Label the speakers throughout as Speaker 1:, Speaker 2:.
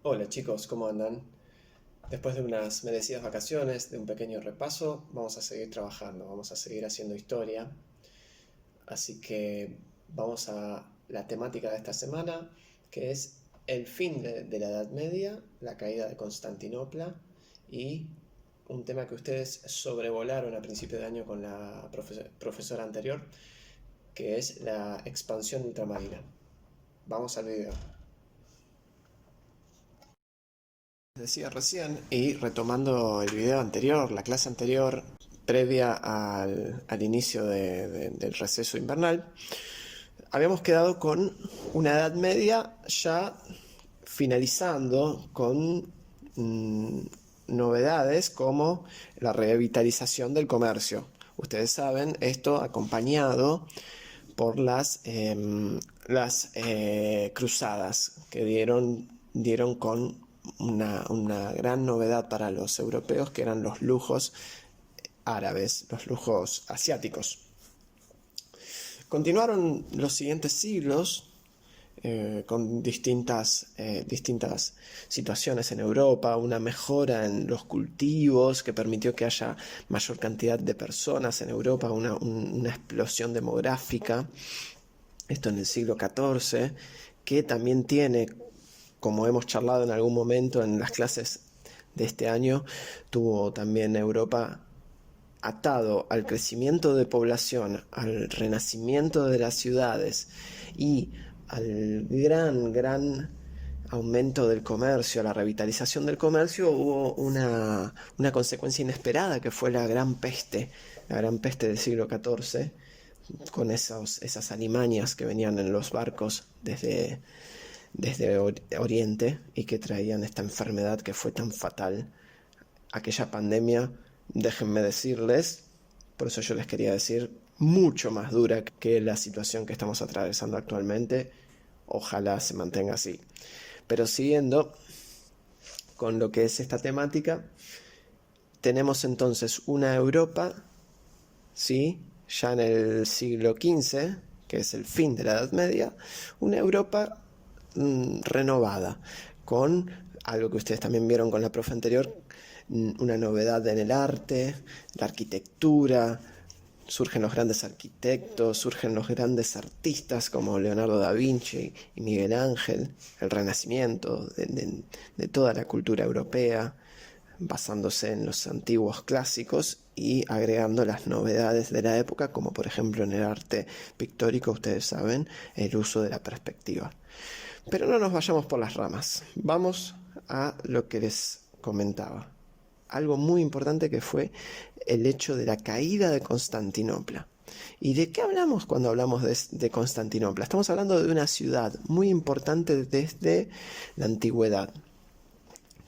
Speaker 1: Hola chicos, ¿cómo andan? Después de unas merecidas vacaciones, de un pequeño repaso, vamos a seguir trabajando, vamos a seguir haciendo historia. Así que vamos a la temática de esta semana, que es el fin de la Edad Media, la caída de Constantinopla y un tema que ustedes sobrevolaron a principio de año con la profesora anterior, que es la expansión ultramarina. Vamos al video. Decía recién, y retomando el video anterior, la clase anterior, previa al inicio del receso invernal, habíamos quedado con una Edad Media ya finalizando con novedades como la revitalización del comercio. Ustedes saben, esto acompañado por las cruzadas que dieron con una gran novedad para los europeos, que eran los lujos árabes, los lujos asiáticos. Continuaron los siguientes siglos con distintas situaciones en Europa, una mejora en los cultivos que permitió que haya mayor cantidad de personas en Europa, una explosión demográfica, esto en el siglo XIV, que también tiene, como hemos charlado en algún momento en las clases de este año, tuvo también Europa atado al crecimiento de población, al renacimiento de las ciudades y al gran aumento del comercio, a la revitalización del comercio, hubo una consecuencia inesperada que fue la gran peste del siglo XIV, con esas alimañas que venían en los barcos desde Oriente y que traían esta enfermedad que fue tan fatal. Aquella pandemia, déjenme decirles, por eso yo les quería decir, mucho más dura que la situación que estamos atravesando actualmente. Ojalá se mantenga así. Pero siguiendo con lo que es esta temática, tenemos entonces una Europa, ¿sí? Ya en el siglo XV, que es el fin de la Edad Media, una Europa renovada, con algo que ustedes también vieron con la profe anterior, una novedad en el arte, la arquitectura, surgen los grandes arquitectos, surgen los grandes artistas como Leonardo da Vinci y Miguel Ángel, el renacimiento de toda la cultura europea, basándose en los antiguos clásicos y agregando las novedades de la época, como por ejemplo en el arte pictórico, ustedes saben, el uso de la perspectiva. Pero no nos vayamos por las ramas, vamos a lo que les comentaba. Algo muy importante que fue el hecho de la caída de Constantinopla. ¿Y de qué hablamos cuando hablamos de Constantinopla? Estamos hablando de una ciudad muy importante desde la antigüedad.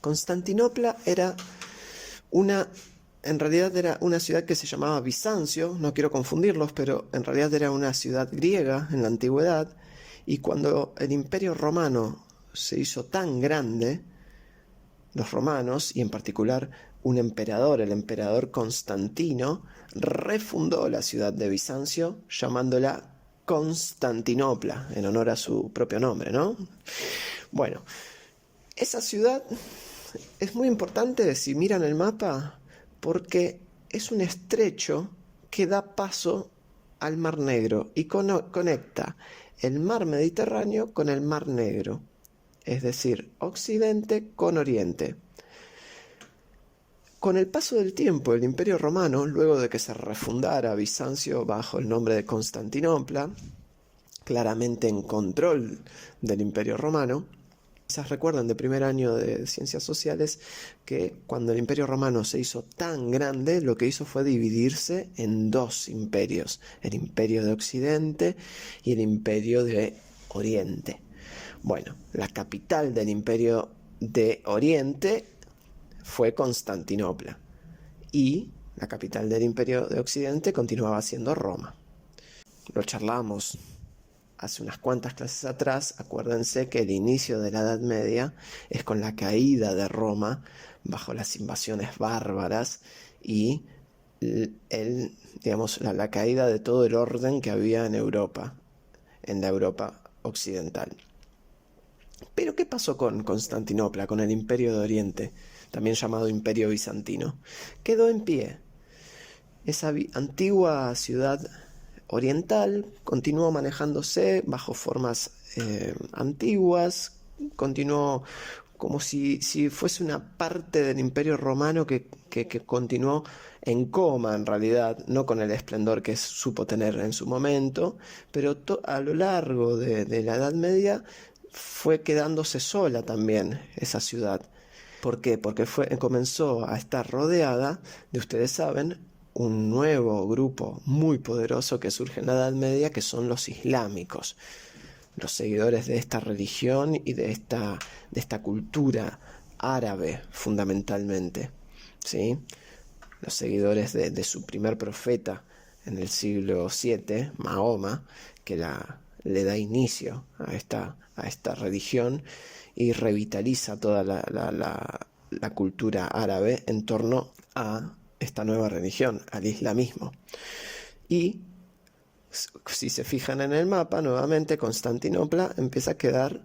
Speaker 1: Constantinopla una, en realidad era una ciudad que se llamaba Bizancio, no quiero confundirlos, pero en realidad era una ciudad griega en la antigüedad, y cuando el Imperio Romano se hizo tan grande, los romanos, y en particular un emperador, el emperador Constantino, refundó la ciudad de Bizancio llamándola Constantinopla, en honor a su propio nombre, ¿no? Bueno, esa ciudad es muy importante si miran el mapa porque es un estrecho que da paso al Mar Negro y conecta el mar Mediterráneo con el Mar Negro, es decir, Occidente con Oriente. Con el paso del tiempo, el Imperio Romano, luego de que se refundara Bizancio bajo el nombre de Constantinopla, claramente en control del Imperio Romano, quizás recuerdan de primer año de Ciencias Sociales que cuando el Imperio Romano se hizo tan grande, lo que hizo fue dividirse en dos imperios, el Imperio de Occidente y el Imperio de Oriente. Bueno, la capital del Imperio de Oriente fue Constantinopla y la capital del Imperio de Occidente continuaba siendo Roma. Lo charlamos hace unas cuantas clases atrás. Acuérdense que el inicio de la Edad Media es con la caída de Roma bajo las invasiones bárbaras y la caída de todo el orden que había en Europa, en la Europa occidental. Pero Pero ¿qué pasó con Constantinopla, con el Imperio de Oriente, también llamado Imperio Bizantino? Quedó en pie. Esa antigua ciudad oriental continuó manejándose bajo formas antiguas, continuó como si fuese una parte del Imperio Romano que continuó en coma en realidad, no con el esplendor que supo tener en su momento, pero a lo largo de la Edad Media fue quedándose sola también esa ciudad. ¿Por qué? Porque comenzó a estar rodeada de, ustedes saben, un nuevo grupo muy poderoso que surge en la Edad Media, que son los islámicos, los seguidores de esta religión y de esta cultura árabe fundamentalmente, ¿sí? Los seguidores de su primer profeta en el siglo VII, Mahoma, que le da inicio a esta religión y revitaliza toda la cultura árabe en torno a esta nueva religión, al islamismo. Y si se fijan en el mapa, nuevamente Constantinopla empieza a quedar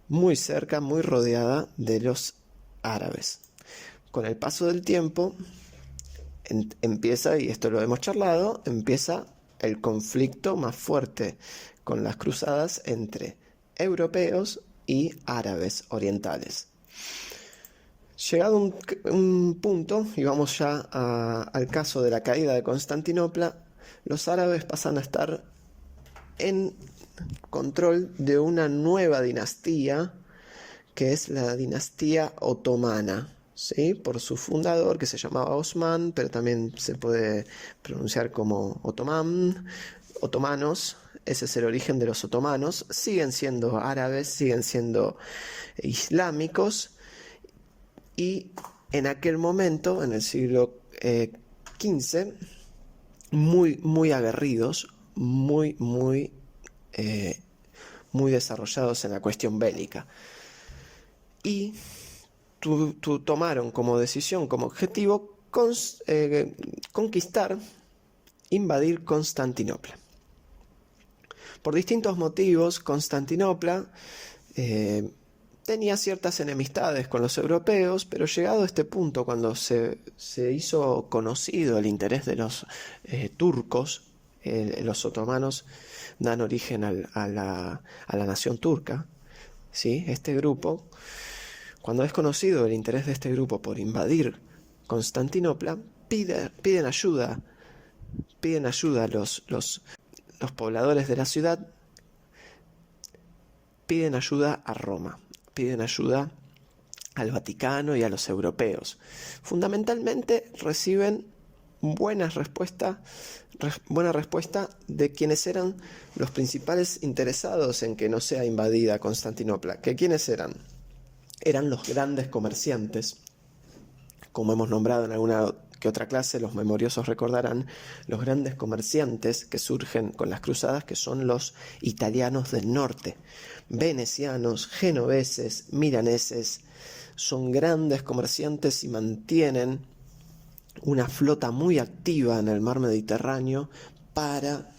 Speaker 1: muy cerca, muy rodeada de los árabes. Con el paso del tiempo empieza, y esto lo hemos charlado, empieza el conflicto más fuerte con las cruzadas entre europeos y árabes orientales. Llegado un punto, y vamos ya al caso de la caída de Constantinopla, los árabes pasan a estar en control de una nueva dinastía, que es la dinastía otomana, ¿sí? Por su fundador, que se llamaba Osman, pero también se puede pronunciar como otomanos. Ese es el origen de los otomanos. Siguen siendo árabes, siguen siendo islámicos, y en aquel momento, en el siglo XV, muy aguerridos, muy desarrollados en la cuestión bélica. Y tomaron como decisión, como objetivo, conquistar, invadir Constantinopla. Por distintos motivos, Constantinopla tenía ciertas enemistades con los europeos, pero llegado a este punto, cuando se hizo conocido el interés de los turcos, los otomanos dan origen a la nación turca, ¿sí? Este grupo, cuando es conocido el interés de este grupo por invadir Constantinopla, piden ayuda a los pobladores de la ciudad, piden ayuda a Roma, piden ayuda al Vaticano y a los europeos. Fundamentalmente reciben buena respuesta de quienes eran los principales interesados en que no sea invadida Constantinopla. ¿Que quiénes eran? Eran los grandes comerciantes, como hemos nombrado en alguna que otra clase, los memoriosos recordarán, los grandes comerciantes que surgen con las cruzadas, que son los italianos del norte, venecianos, genoveses, milaneses. Son grandes comerciantes y mantienen una flota muy activa en el mar Mediterráneo para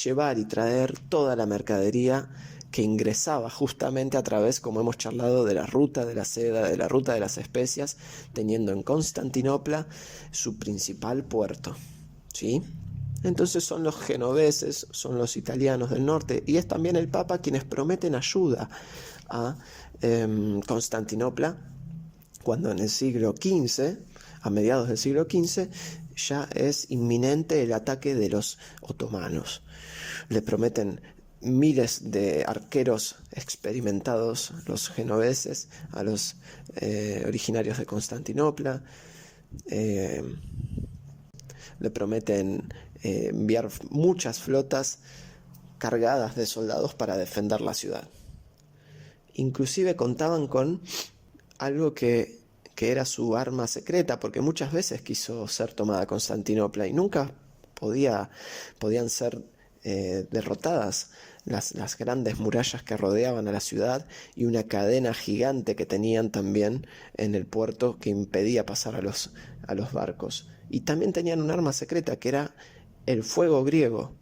Speaker 1: llevar y traer toda la mercadería que ingresaba justamente a través, como hemos charlado, de la ruta de la seda, de la ruta de las especias, teniendo en Constantinopla su principal puerto, ¿sí? Entonces son los genoveses, son los italianos del norte, y es también el Papa quienes prometen ayuda a Constantinopla, cuando en el siglo XV, a mediados del siglo XV, ya es inminente el ataque de los otomanos. Le prometen miles de arqueros experimentados, los genoveses, a los originarios de Constantinopla. Le prometen enviar muchas flotas cargadas de soldados para defender la ciudad. Inclusive contaban con algo que era su arma secreta, porque muchas veces quiso ser tomada Constantinopla y nunca podían ser derrotadas las grandes murallas que rodeaban a la ciudad y una cadena gigante que tenían también en el puerto que impedía pasar a los barcos. Y también tenían un arma secreta que era el fuego griego,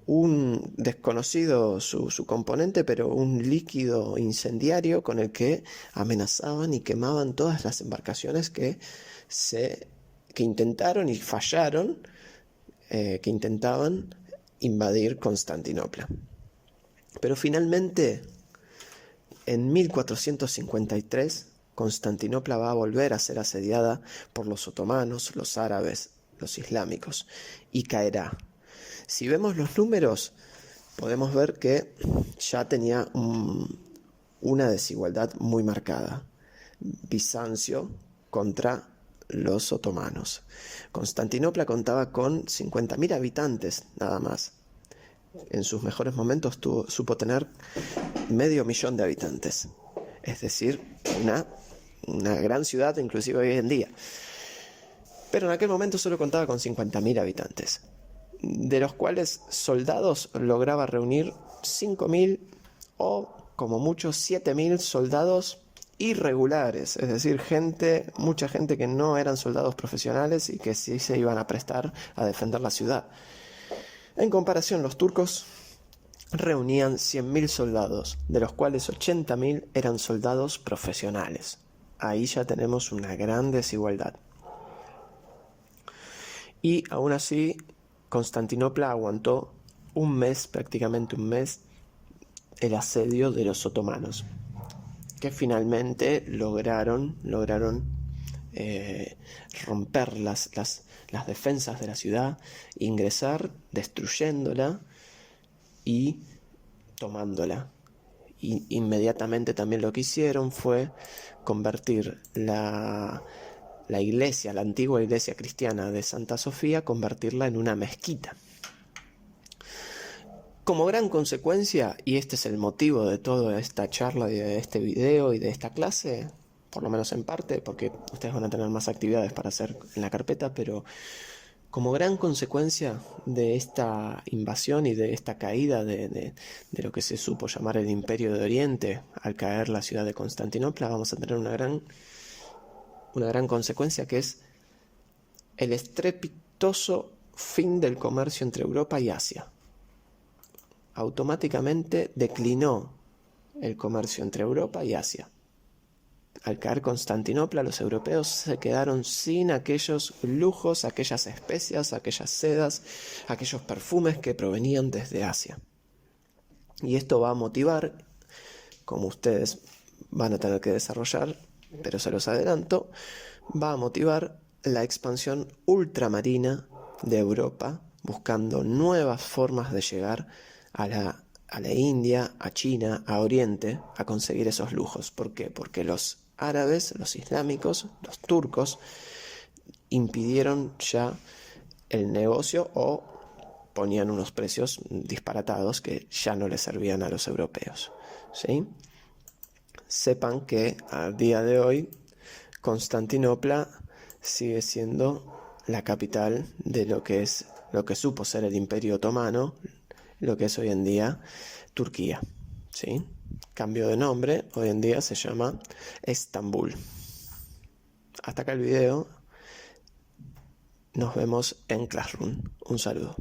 Speaker 1: un desconocido su componente, pero un líquido incendiario con el que amenazaban y quemaban todas las embarcaciones que intentaron y fallaron, que intentaban invadir Constantinopla. Pero finalmente, en 1453, Constantinopla va a volver a ser asediada por los otomanos, los árabes, los islámicos, y caerá. Si vemos los números, podemos ver que ya tenía una desigualdad muy marcada. Bizancio contra los otomanos. Constantinopla contaba con 50.000 habitantes nada más. En sus mejores momentos supo tener 500.000 de habitantes. Es decir, una gran ciudad, inclusive hoy en día. Pero en aquel momento solo contaba con 50.000 habitantes, de los cuales soldados lograba reunir 5.000 o como mucho 7.000 soldados irregulares, es decir, mucha gente que no eran soldados profesionales y que sí se iban a prestar a defender la ciudad. En comparación, los turcos reunían 100.000 soldados, de los cuales 80.000 eran soldados profesionales. Ahí ya tenemos una gran desigualdad. Y aún así, Constantinopla aguantó prácticamente un mes, el asedio de los otomanos, que finalmente lograron romper las defensas de la ciudad, ingresar, destruyéndola y tomándola. Y inmediatamente también lo que hicieron fue convertir la iglesia, la antigua iglesia cristiana de Santa Sofía, convertirla en una mezquita. Como gran consecuencia, y este es el motivo de toda esta charla, de este video y de esta clase, por lo menos en parte, porque ustedes van a tener más actividades para hacer en la carpeta, pero como gran consecuencia de esta invasión y de esta caída de lo que se supo llamar el Imperio de Oriente, al caer la ciudad de Constantinopla, vamos a tener una gran consecuencia, que es el estrepitoso fin del comercio entre Europa y Asia. Automáticamente declinó el comercio entre Europa y Asia. Al caer Constantinopla, los europeos se quedaron sin aquellos lujos, aquellas especias, aquellas sedas, aquellos perfumes que provenían desde Asia. Y esto va a motivar, como ustedes van a tener que desarrollar, pero se los adelanto, va a motivar la expansión ultramarina de Europa, buscando nuevas formas de llegar a la India, a China, a Oriente, a conseguir esos lujos. ¿Por qué? Porque los árabes, los islámicos, los turcos, impidieron ya el negocio o ponían unos precios disparatados que ya no les servían a los europeos, ¿sí? Sepan que a día de hoy Constantinopla sigue siendo la capital de lo que supo ser el Imperio Otomano, lo que es hoy en día Turquía, ¿sí? Cambio de nombre, hoy en día se llama Estambul. Hasta acá el video. Nos vemos en Classroom. Un saludo.